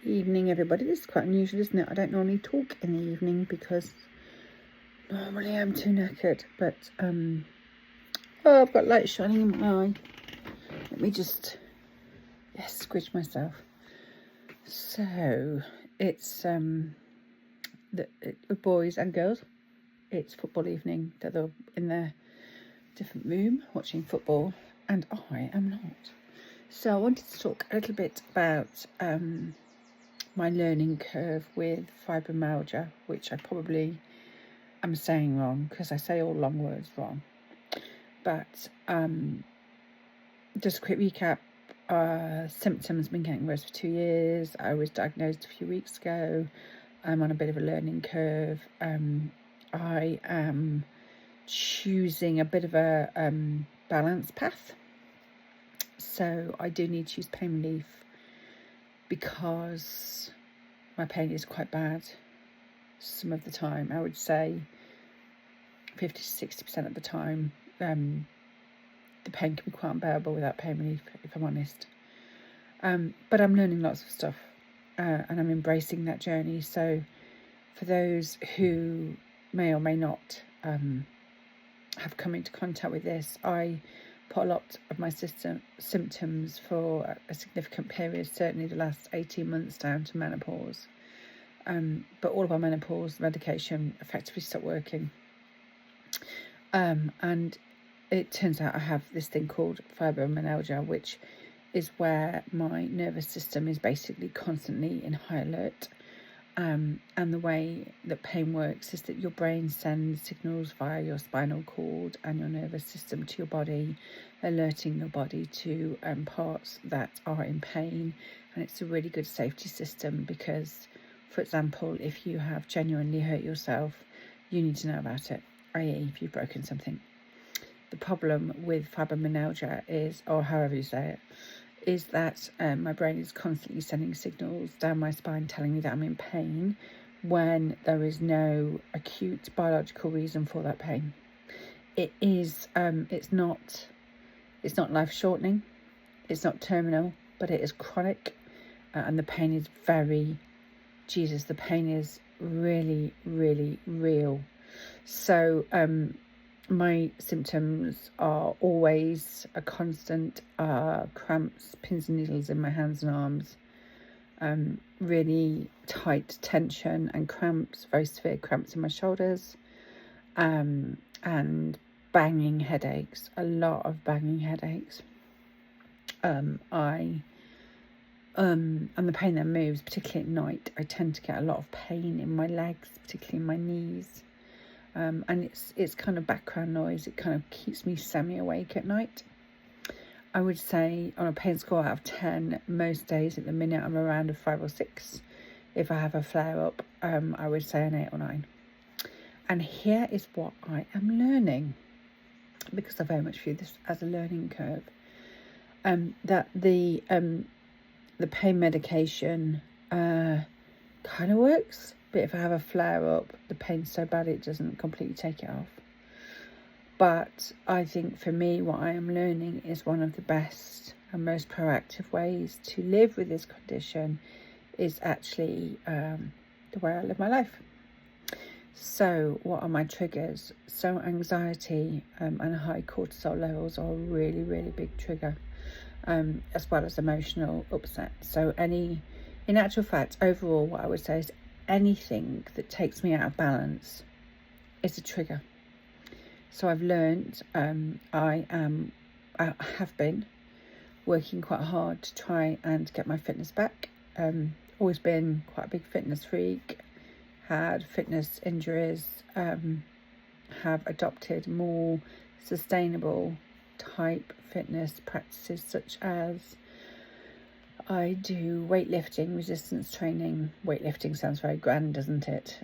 Evening, everybody. This is quite unusual, isn't it? I don't normally talk in the evening because normally I'm too knackered, but oh, I've got light shining in my eye. Let me just squish myself. So it's the boys and girls. It's football evening. They're in their different room watching football, and I am not. So I wanted to talk a little bit about my learning curve with fibromyalgia, which I probably am saying wrong because I say all long words wrong. But just a quick recap. Symptoms been getting worse for 2 years. I was diagnosed a few weeks ago. I'm on a bit of a learning curve. I am choosing a bit of a balance path. So I do need to use pain relief because my pain is quite bad some of the time. I would say 50 to 60% of the time. The pain can be quite unbearable without pain relief, if I'm honest. But I'm learning lots of stuff and I'm embracing that journey. So for those who may or may not have come into contact with this, I put a lot of my symptoms for a significant period, certainly the last 18 months, down to menopause. But all of our menopause medication effectively stopped working. And it turns out I have this thing called fibromyalgia, which is where my nervous system is basically constantly in high alert. And the way that pain works is that your brain sends signals via your spinal cord and your nervous system to your body, alerting your body to parts that are in pain. And it's a really good safety system because, for example, if you have genuinely hurt yourself, you need to know about it, i.e. if you've broken something. The problem with fibromyalgia is, or however you say it, is that my brain is constantly sending signals down my spine telling me that I'm in pain when there is no acute biological reason for that pain. It is, it's not life-shortening, it's not terminal, but it is chronic, and the pain is the pain is really, really real. So my symptoms are always a constant cramps, pins and needles in my hands and arms, really tight tension and cramps, very severe cramps in my shoulders, and banging headaches, a lot of banging headaches. And the pain then moves, particularly at night. I tend to get a lot of pain in my legs, particularly in my knees. And it's kind of background noise. It kind of keeps me semi-awake at night. I would say on a pain score out of 10, most days at the minute I'm around a 5 or 6. If I have a flare-up, I would say an 8 or 9. And here is what I am learning, because I very much view this as a learning curve, that the pain medication kind of works. But if I have a flare-up, the pain's so bad it doesn't completely take it off. But I think for me, what I am learning is one of the best and most proactive ways to live with this condition is actually the way I live my life. So what are my triggers? So anxiety and high cortisol levels are a really, really big trigger, as well as emotional upset. So in actual fact, overall, what I would say is anything that takes me out of balance is a trigger. So I've learned, I have been working quite hard to try and get my fitness back. Always been quite a big fitness freak, had fitness injuries, have adopted more sustainable type fitness practices, such as I do weightlifting, resistance training. Weightlifting sounds very grand, doesn't it?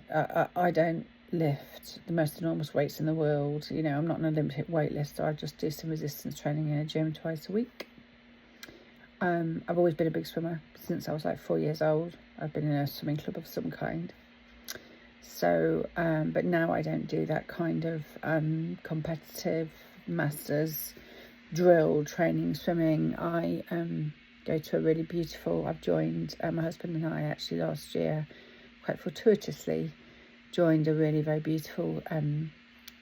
I don't lift the most enormous weights in the world. You know, I'm not an Olympic weightlifter. I just do some resistance training in a gym twice a week. I've always been a big swimmer since I was like 4 years old. I've been in a swimming club of some kind. So, but now I don't do that kind of competitive masters drill training swimming. go to a really beautiful, I've joined, my husband and I actually last year, quite fortuitously, joined a really very beautiful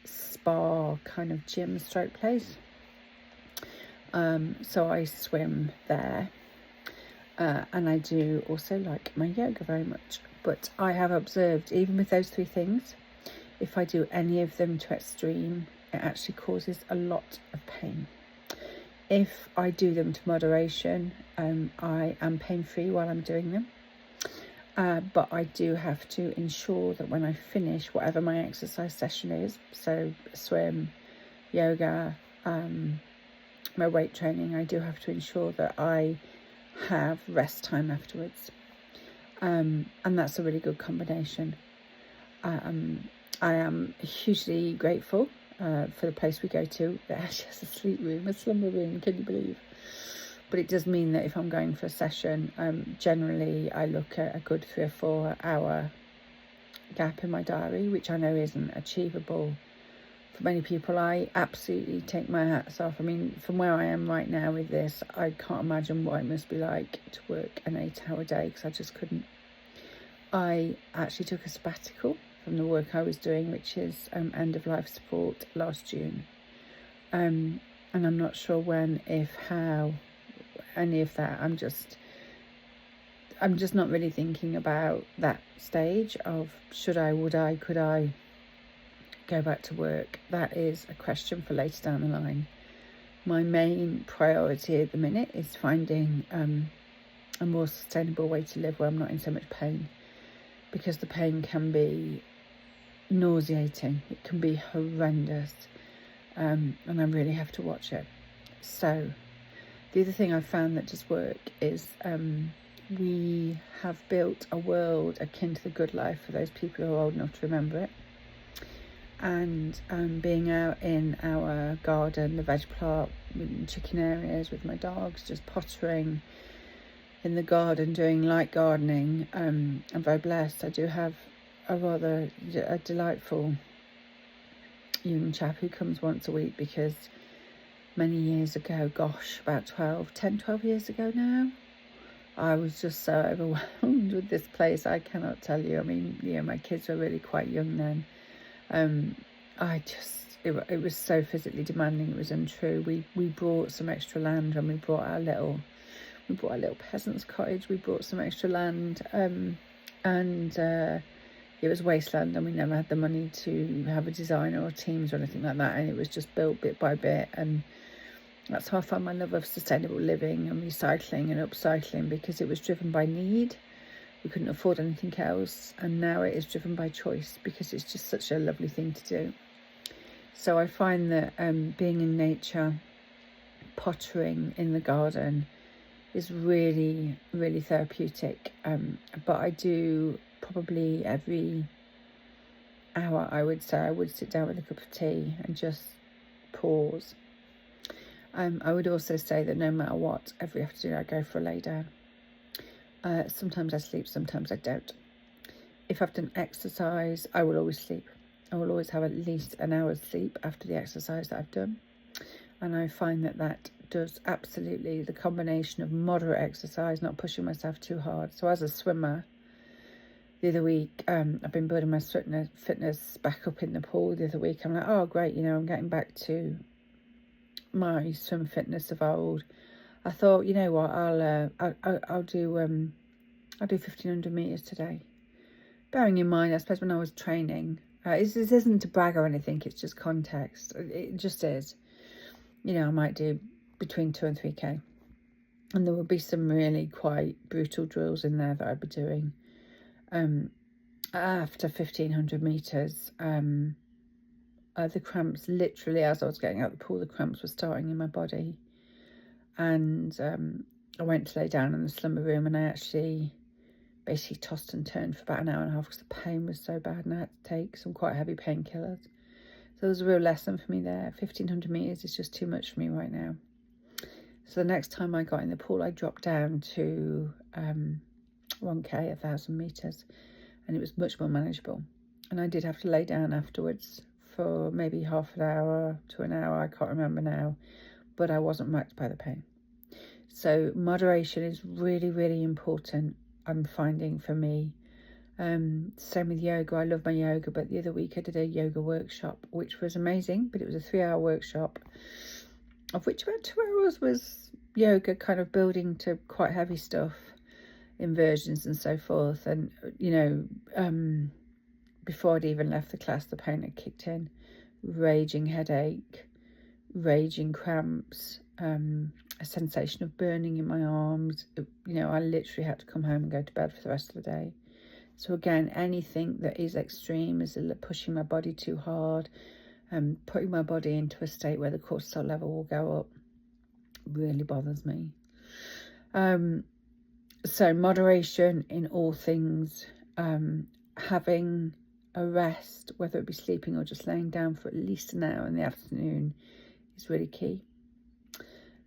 spa kind of gym stroke place. So I swim there, and I do also like my yoga very much. But I have observed, even with those three things, if I do any of them to extreme, it actually causes a lot of pain. If I do them to moderation, I am pain-free while I'm doing them. But I do have to ensure that when I finish whatever my exercise session is, so swim, yoga, my weight training, I do have to ensure that I have rest time afterwards. And that's a really good combination. I am hugely grateful for the place we go to. It actually has a sleep room, a slumber room, can you believe? But it does mean that if I'm going for a session, generally I look at a good 3 or 4 hour gap in my diary, which I know isn't achievable for many people. I absolutely take my hats off. I mean, from where I am right now with this, I can't imagine what it must be like to work an 8-hour day, because I just couldn't. I actually took a sabbatical from the work I was doing, which is end of life support, last June. And I'm not sure when, if, how, any of that. I'm just not really thinking about that stage of should I, would I, could I go back to work. That is a question for later down the line. My main priority at the minute is finding a more sustainable way to live where I'm not in so much pain, because the pain can be nauseating, it can be horrendous, and I really have to watch it. So the other thing I've found that does work is we have built a world akin to the good life for those people who are old enough to remember it. And being out in our garden, the veg plot, chicken areas with my dogs, just pottering in the garden, doing light gardening. I'm very blessed. I do have a delightful young chap who comes once a week, because many years ago, gosh, about 12 years ago now, I was just so overwhelmed with this place. I cannot tell you. I mean, my kids were really quite young then. It was so physically demanding, it was untrue. We brought some extra land when we bought our little peasant's cottage. We brought some extra land, and it was wasteland, and we never had the money to have a designer or teams or anything like that, and it was just built bit by bit. And that's how I found my love of sustainable living and recycling and upcycling, because it was driven by need. We couldn't afford anything else, and now it is driven by choice, because it's just such a lovely thing to do. So I find that being in nature, pottering in the garden, is really, really therapeutic. But I do probably every hour, I would say, I would sit down with a cup of tea and just pause. I would also say that no matter what, every afternoon I go for a lay down. Sometimes I sleep, sometimes I don't. If I've done exercise, I will always sleep. I will always have at least an hour's sleep after the exercise that I've done. And I find that does absolutely, the combination of moderate exercise, not pushing myself too hard. So as a swimmer, the other week, I've been building my fitness back up in the pool. The other week, I'm like, oh, great, I'm getting back to my swim fitness of old. I thought, you know what, I'll do 1,500 meters today. Bearing in mind, I suppose when I was training, this isn't to brag or anything, it's just context. It just is. I might do between 2 and 3K. And there will be some really quite brutal drills in there that I'd be doing. After 1,500 meters, the cramps, literally, as I was getting out of the pool, the cramps were starting in my body. And I went to lay down in the slumber room, and I actually basically tossed and turned for about an hour and a half, because the pain was so bad, and I had to take some quite heavy painkillers. So there was a real lesson for me there. 1,500 meters is just too much for me right now. So the next time I got in the pool, I dropped down to 1K, 1,000 meters, and it was much more manageable. And I did have to lay down afterwards for maybe half an hour to an hour, I can't remember now, but I wasn't whacked by the pain. So moderation is really, really important, I'm finding, for me. Same with yoga. I love my yoga, but the other week I did a yoga workshop, which was amazing, but it was a 3-hour workshop, of which about 2 hours was yoga, kind of building to quite heavy stuff, inversions and so forth. And, you know, before I'd even left the class, the pain had kicked in. Raging headache, raging cramps, a sensation of burning in my arms. You know, I literally had to come home and go to bed for the rest of the day. So again, anything that is extreme, is pushing my body too hard, putting my body into a state where the cortisol level will go up, really bothers me. So moderation in all things, having a rest, whether it be sleeping or just laying down for at least an hour in the afternoon, is really key.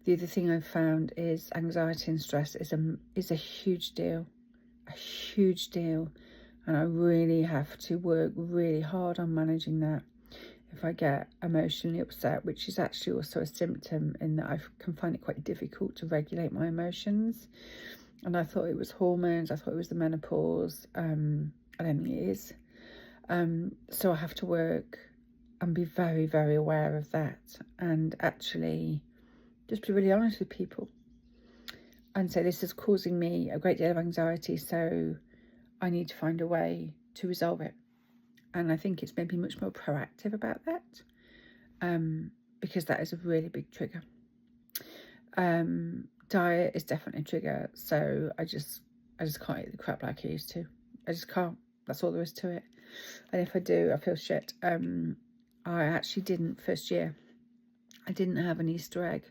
The other thing I've found is anxiety and stress is a huge deal, and I really have to work really hard on managing that. If I get emotionally upset, which is actually also a symptom in that I can find it quite difficult to regulate my emotions, and I thought it was hormones, I thought it was the menopause. I don't think it is. So I have to work and be very, very aware of that, and actually just be really honest with people and say, this is causing me a great deal of anxiety, so I need to find a way to resolve it. And I think it's maybe much more proactive about that, because that is a really big trigger. Diet is definitely a trigger. So I just can't eat the crap like I used to. I just can't. That's all there is to it. And if I do, I feel shit. I actually didn't, first year, I didn't have an Easter egg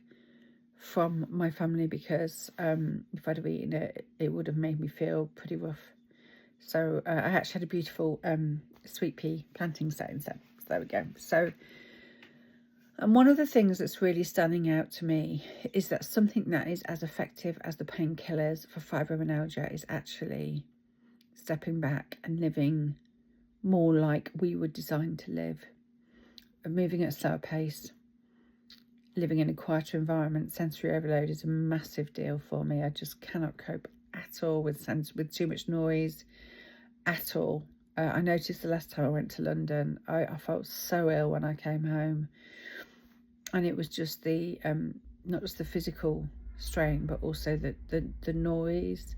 from my family, because if I'd have eaten it, it would have made me feel pretty rough. So I actually had a beautiful sweet pea planting set instead. So there we go. So, and one of the things that's really standing out to me is that something that is as effective as the painkillers for fibromyalgia is actually stepping back and living more like we were designed to live, moving at a slower pace, living in a quieter environment. Sensory overload is a massive deal for me. I just cannot cope at all with too much noise at all. I noticed the last time I went to London, I felt so ill when I came home, and it was just the not just the physical strain, but also the noise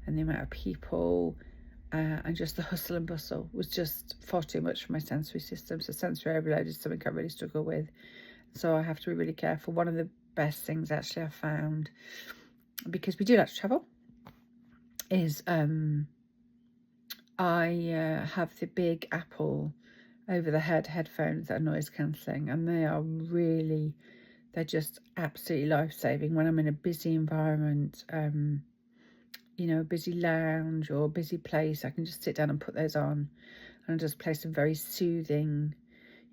and the amount of people, and just the hustle and bustle was just far too much for my sensory system. So sensory overload is something I really struggle with. So I have to be really careful. One of the best things actually I found, because we do like to travel, is I have the big Apple over-the-head headphones that are noise cancelling, and they're just absolutely life-saving when I'm in a busy environment, you know, a busy lounge or a busy place. I can just sit down and put those on and just play some very soothing,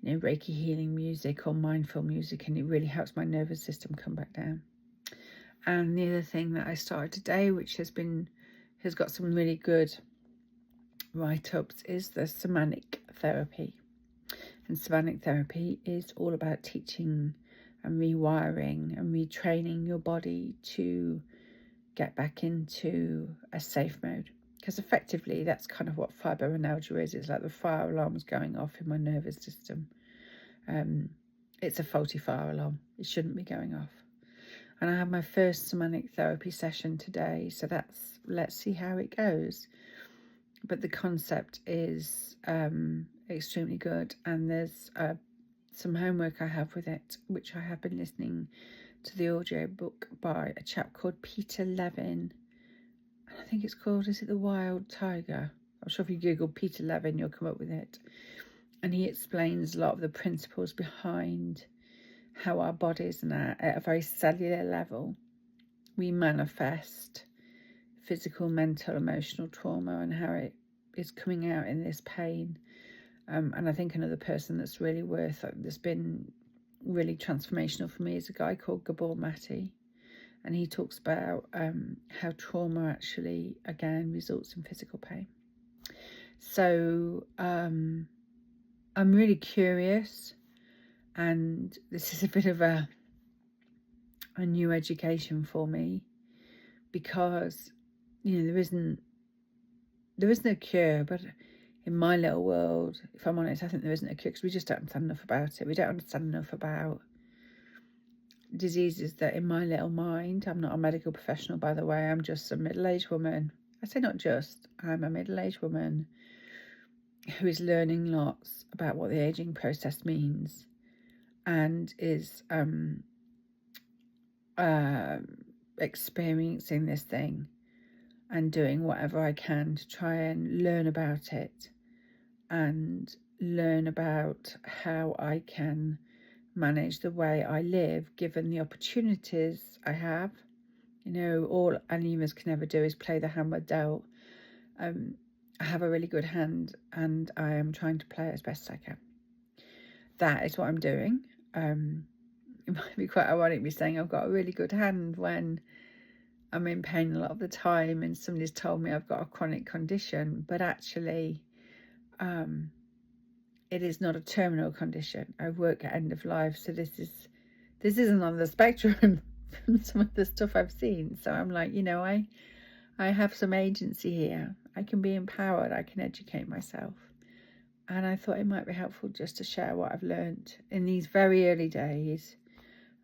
you know, Reiki healing music or mindful music, and it really helps my nervous system come back down. And the other thing that I started today, which has got some really good write-ups, is the somatic therapy. And somatic therapy is all about teaching and rewiring and retraining your body to get back into a safe mode, because effectively that's kind of what fibromyalgia is. It's like the fire alarm's going off in my nervous system. It's a faulty fire alarm. It shouldn't be going off. And I have my first somatic therapy session today, so let's see how it goes. But the concept is extremely good, and there's some homework I have with it, which I have been listening to the audio book by a chap called Peter Levin. I think it's called, is it The Wild Tiger? I'm sure if you Google Peter Levin, you'll come up with it. And he explains a lot of the principles behind how our bodies and at a very cellular level, we manifest physical, mental, emotional trauma, and how it is coming out in this pain. And I think another person that's been really transformational for me is a guy called Gabor Mate, and he talks about how trauma actually, again, results in physical pain. So I'm really curious, and this is a bit of a new education for me, because, you know, there is no cure, but in my little world, if I'm honest, I think there isn't a cure because we just don't understand enough about it. We don't understand enough about diseases that, in my little mind, I'm not a medical professional, by the way, I'm just a middle-aged woman. I say not just, I'm a middle-aged woman who is learning lots about what the aging process means and is experiencing this thing and doing whatever I can to try and learn about it and learn about how I can manage the way I live given the opportunities I have. You know, all any of us can ever do is play the hand we're dealt. I have a really good hand and I am trying to play it as best I can. That is what I'm doing. It might be quite ironic me saying I've got a really good hand when I'm in pain a lot of the time and somebody's told me I've got a chronic condition, but actually it is not a terminal condition. I work at end of life, so this isn't on the spectrum from some of the stuff I've seen. So I'm like, you know, I have some agency here. I can be empowered. I can educate myself. And I thought it might be helpful just to share what I've learned in these very early days.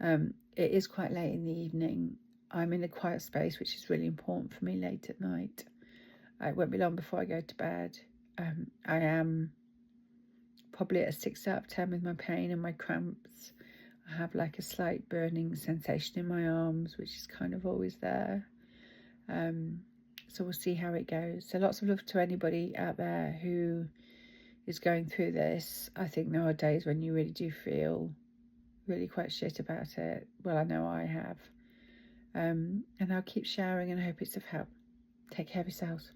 It is quite late in the evening. I'm in a quiet space, which is really important for me late at night. It won't be long before I go to bed. I am probably at a 6 out of 10 with my pain and my cramps. I have like a slight burning sensation in my arms, which is kind of always there. So we'll see how it goes. So lots of love to anybody out there who is going through this. I think there are days when you really do feel really quite shit about it. Well, I know I have. And I'll keep sharing and I hope it's of help. Take care of yourselves.